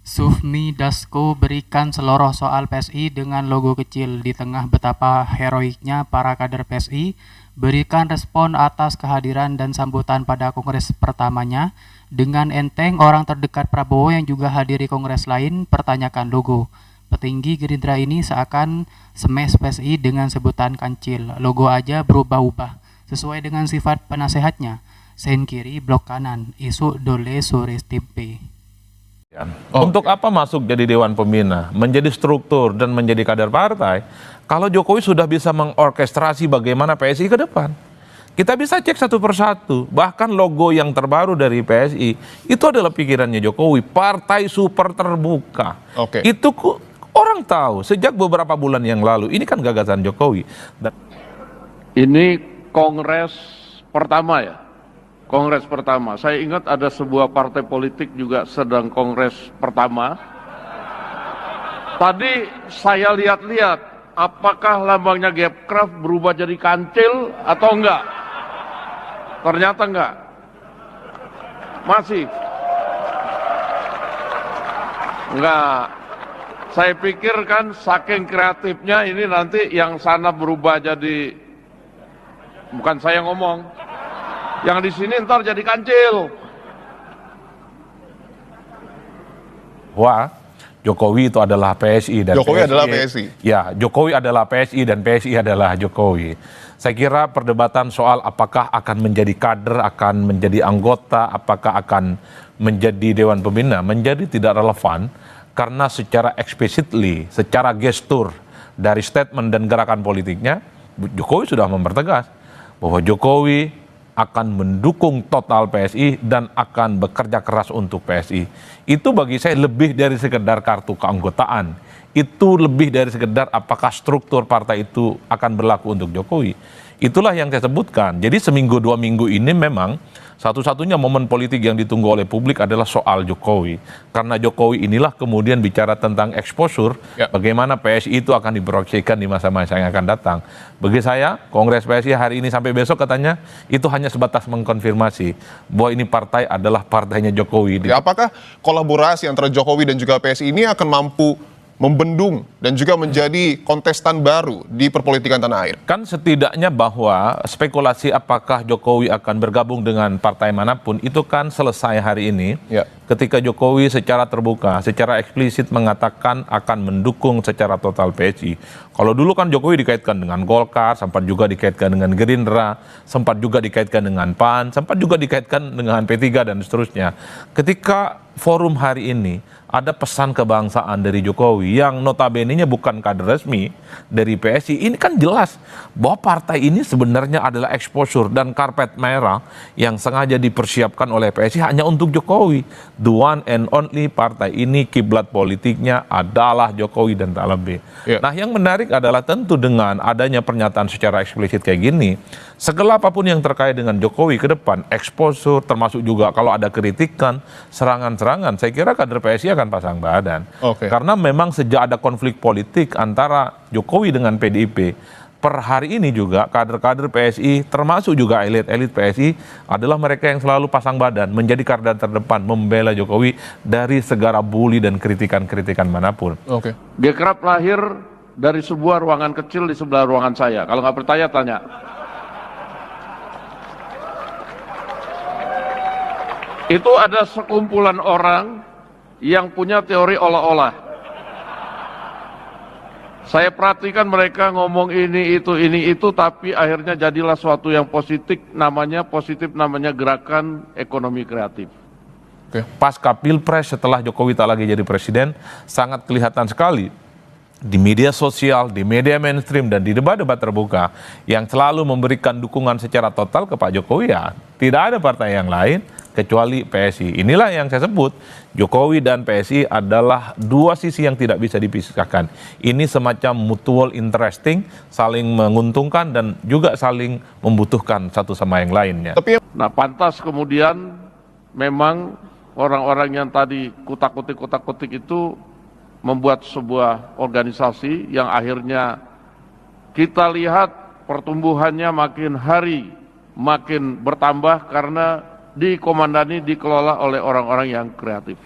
Sufmi Dasko berikan seloroh soal PSI dengan logo kecil. Di tengah betapa heroiknya para kader PSI berikan respon atas kehadiran dan sambutan pada kongres pertamanya. Dengan enteng, orang terdekat Prabowo yang juga hadiri kongres lain pertanyakan logo. Petinggi Gerindra ini seakan semes PSI dengan sebutan kancil. Logo aja berubah-ubah sesuai dengan sifat penasehatnya. Sen kiri, blok kanan, isu dole sore timpe. Untuk apa masuk jadi Dewan Pembina, menjadi struktur dan menjadi kader partai, kalau Jokowi sudah bisa mengorkestrasi bagaimana PSI ke depan? Kita bisa cek satu persatu, bahkan logo yang terbaru dari PSI, itu adalah pikirannya Jokowi, partai super terbuka. Itu orang tahu, sejak beberapa bulan yang lalu, ini kan gagasan Jokowi. Ini kongres pertama ya? Kongres pertama, saya ingat ada sebuah partai politik juga sedang kongres pertama. Tadi saya lihat-lihat, apakah lambangnya Gapcraft berubah jadi kancil atau enggak? Ternyata enggak. Masih. Enggak. Saya pikir kan saking kreatifnya ini nanti yang sana berubah jadi, bukan saya ngomong, yang di sini ntar jadi kancil. Wah, Jokowi itu adalah PSI dan Jokowi PSI adalah PSI. Ya, Jokowi adalah PSI dan PSI adalah Jokowi. Saya kira perdebatan soal apakah akan menjadi kader, akan menjadi anggota, apakah akan menjadi Dewan Pembina menjadi tidak relevan karena secara explicitly, secara gestur dari statement dan gerakan politiknya, Jokowi sudah mempertegas bahwa Jokowi akan mendukung total PSI dan akan bekerja keras untuk PSI. Itu bagi saya lebih dari sekedar kartu keanggotaan. Itu lebih dari sekedar apakah struktur partai itu akan berlaku untuk Jokowi. Itulah yang saya sebutkan. Jadi seminggu dua minggu ini memang satu-satunya momen politik yang ditunggu oleh publik adalah soal Jokowi. Karena Jokowi inilah kemudian bicara tentang exposure, bagaimana PSI itu akan diproyeksikan di masa-masa yang akan datang. Bagi saya, Kongres PSI hari ini sampai besok katanya, itu hanya sebatas mengkonfirmasi bahwa ini partai adalah partainya Jokowi. Apakah kolaborasi antara Jokowi dan juga PSI ini akan mampu membendung dan juga menjadi kontestan baru di perpolitikan tanah air? Kan setidaknya bahwa spekulasi apakah Jokowi akan bergabung dengan partai manapun itu kan selesai hari ini ketika Jokowi secara terbuka, secara eksplisit mengatakan akan mendukung secara total PSI. Kalau dulu kan Jokowi dikaitkan dengan Golkar, sempat juga dikaitkan dengan Gerindra, sempat juga dikaitkan dengan PAN, sempat juga dikaitkan dengan P3 dan seterusnya. Ketika forum hari ini ada pesan kebangsaan dari Jokowi yang notabene-nya bukan kader resmi dari PSI, ini kan jelas bahwa partai ini sebenarnya adalah exposure dan karpet merah yang sengaja dipersiapkan oleh PSI hanya untuk Jokowi. The one and only partai ini kiblat politiknya adalah Jokowi dan tak lebih. Nah, yang menarik adalah tentu dengan adanya pernyataan secara eksplisit kayak gini, segala apapun yang terkait dengan Jokowi ke depan, exposure termasuk juga kalau ada kritikan, serangan-serangan, saya kira kader PSI akan pasang badan. Karena memang sejak ada konflik politik antara Jokowi dengan PDIP, per hari ini juga kader-kader PSI termasuk juga elit-elit PSI adalah mereka yang selalu pasang badan, menjadi garda terdepan membela Jokowi dari segala bully dan kritikan-kritikan manapun. Gapcraft lahir dari sebuah ruangan kecil di sebelah ruangan saya. Kalau nggak percaya tanya. Itu ada sekumpulan orang yang punya teori olah-olah. Saya perhatikan mereka ngomong ini itu, tapi akhirnya jadilah suatu yang positif, namanya gerakan ekonomi kreatif. Pasca Pilpres setelah Jokowi tak lagi jadi presiden, sangat kelihatan sekali di media sosial, di media mainstream, dan di debat-debat terbuka yang selalu memberikan dukungan secara total ke Pak Jokowi, ya tidak ada partai yang lain kecuali PSI. Inilah yang saya sebut, Jokowi dan PSI adalah dua sisi yang tidak bisa dipisahkan. Ini semacam mutual interesting, saling menguntungkan dan juga saling membutuhkan satu sama yang lainnya. Nah, pantas kemudian memang orang-orang yang tadi kutak-kutik itu membuat sebuah organisasi yang akhirnya kita lihat pertumbuhannya makin hari makin bertambah karena dikomandani, dikelola oleh orang-orang yang kreatif.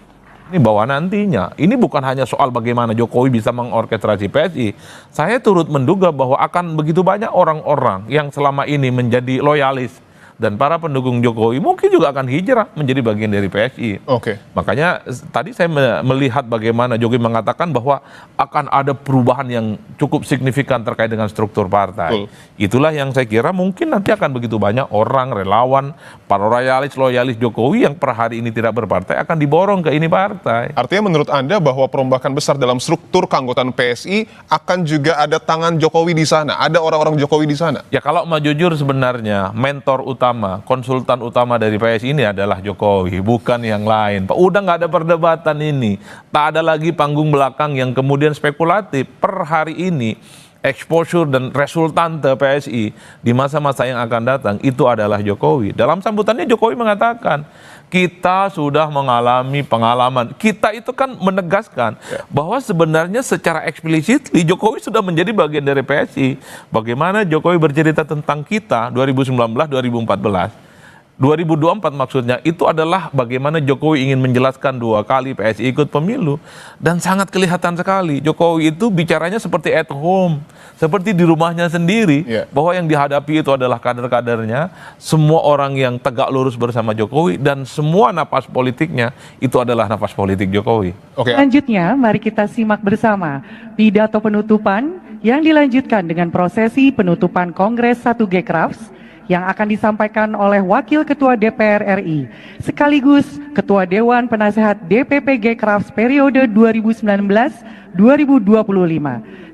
Ini bahwa nantinya, ini bukan hanya soal bagaimana Jokowi bisa mengorkestrasi PSI. Saya turut menduga bahwa akan begitu banyak orang-orang yang selama ini menjadi loyalis dan para pendukung Jokowi mungkin juga akan hijrah menjadi bagian dari PSI. Oke. Makanya tadi saya melihat bagaimana Jokowi mengatakan bahwa akan ada perubahan yang cukup signifikan terkait dengan struktur partai. Betul. Itulah yang saya kira mungkin nanti akan begitu banyak orang, relawan, para loyalis Jokowi yang per hari ini tidak berpartai akan diborong ke ini partai. Artinya menurut Anda bahwa perombakan besar dalam struktur keanggotaan PSI akan juga ada tangan Jokowi di sana, ada orang-orang Jokowi di sana? Ya kalau mau jujur sebenarnya mentor utama, konsultan utama dari PSI ini adalah Jokowi, bukan yang lain. Pak, udah nggak ada perdebatan ini. Tak ada lagi panggung belakang yang kemudian spekulatif. Per hari ini, exposure dan resultante PSI di masa-masa yang akan datang itu adalah Jokowi. Dalam sambutannya Jokowi mengatakan, kita sudah mengalami pengalaman. Kita itu kan menegaskan bahwa sebenarnya secara eksplisit Jokowi sudah menjadi bagian dari PSI. Bagaimana Jokowi bercerita tentang kita 2019-2014. 2024 maksudnya itu adalah bagaimana Jokowi ingin menjelaskan 2 kali PSI ikut pemilu, dan sangat kelihatan sekali Jokowi itu bicaranya seperti at home, seperti di rumahnya sendiri, bahwa yang dihadapi itu adalah kader-kadernya, semua orang yang tegak lurus bersama Jokowi, dan semua napas politiknya itu adalah napas politik Jokowi. Selanjutnya mari kita simak bersama pidato penutupan yang dilanjutkan dengan prosesi penutupan Kongres 1G-Crafts yang akan disampaikan oleh Wakil Ketua DPR RI sekaligus Ketua Dewan Penasehat DPP G-Crafts periode 2019-2025.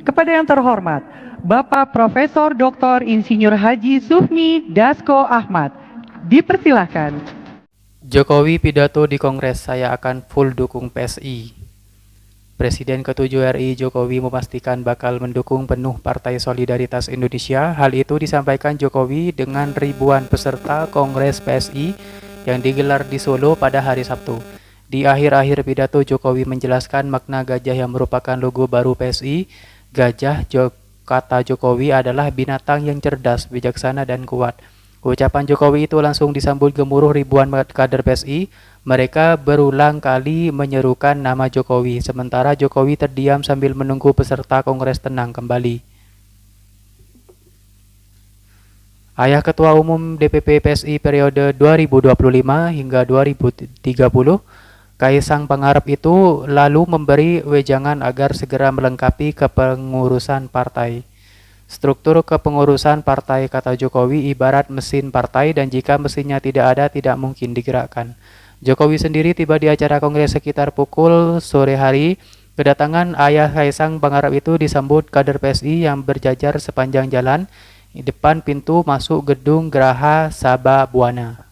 Kepada yang terhormat Bapak Profesor Dr. Insinyur Haji Sufmi Dasko Ahmad, dipersilahkan. Jokowi pidato di Kongres, saya akan full dukung PSI. Presiden ke-7 RI Jokowi memastikan bakal mendukung penuh Partai Solidaritas Indonesia. Hal itu disampaikan Jokowi dengan ribuan peserta Kongres PSI yang digelar di Solo pada hari Sabtu. Di akhir-akhir pidato, Jokowi menjelaskan makna gajah yang merupakan logo baru PSI. Gajah, kata Jokowi, adalah binatang yang cerdas, bijaksana, dan kuat. Ucapan Jokowi itu langsung disambut gemuruh ribuan kader PSI. Mereka berulang kali menyerukan nama Jokowi, sementara Jokowi terdiam sambil menunggu peserta Kongres tenang kembali. Ayah Ketua Umum DPP PSI periode 2025 hingga 2030, Kaisang Pangarep itu lalu memberi wejangan agar segera melengkapi kepengurusan partai. Struktur kepengurusan partai, kata Jokowi, ibarat mesin partai, dan jika mesinnya tidak ada, tidak mungkin digerakkan. Jokowi sendiri tiba di acara Kongres sekitar pukul sore hari. Kedatangan ayah Kaisang Pangarep itu disambut kader PSI yang berjajar sepanjang jalan di depan pintu masuk gedung Geraha Sababwana.